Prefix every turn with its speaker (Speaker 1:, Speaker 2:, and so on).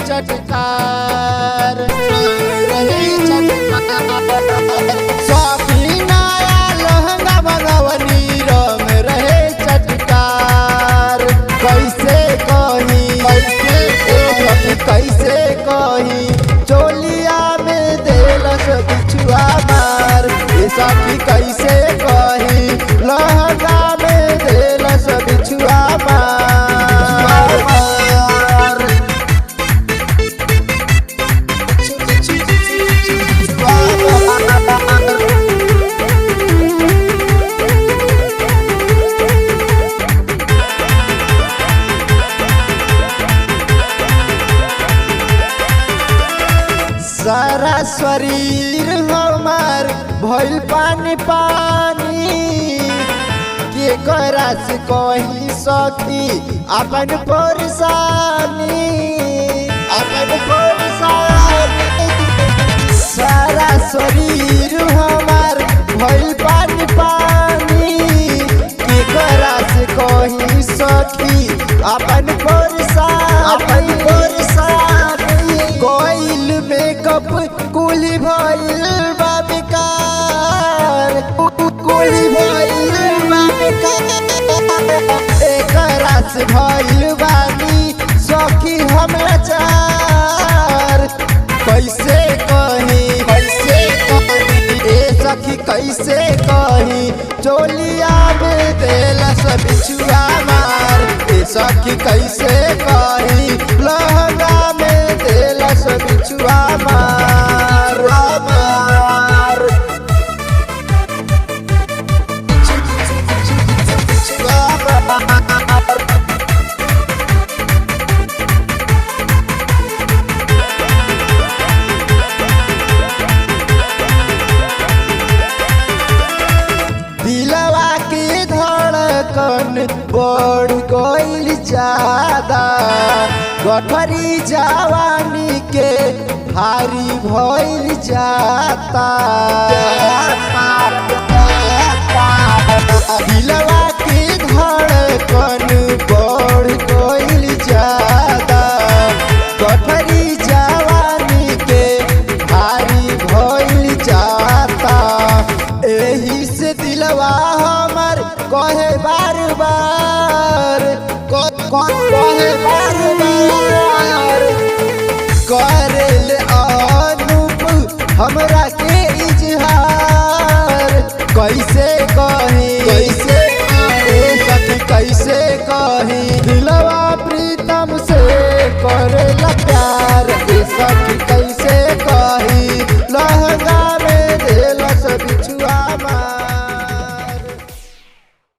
Speaker 1: चटकार लहंगा भगवनी रंग रहे चटकार। कैसे कही चोलिया में देलस बिछुआ मार। सखी कैसे कही लहंगा में देलस बिछुआ मार। सारा शरीर हमार भइल पानी पानी। के करा से कही सखी अपन परेशानी। सारा शरीर हमार भइल पानी पानी। के करा से कही सखी अपन परेशानी। कोइल मेकअप कुली भइल बा बेकार। एकरा से भइल बानी सखी हम लाचार। कैसे कही ए सखी कैसे कही चोलिया में देलस बिछुआ मार। ए सखी कैसे कही लहंगा में देलस बिछुआ मार। दिलवा की धड़कन बढ़ गइल ज्यादा। गठरी जवानी के भारी भइल जाता। दिलवा की धड़कन बढ़ गइल ज्यादा। गठरी जवानी के भारी भइल जाता। एही से दिलवा हमर कहे बार बार करेल अनूप हमरा के इजहार। कैसे कही दिलवा प्रीतम से करेला प्यार।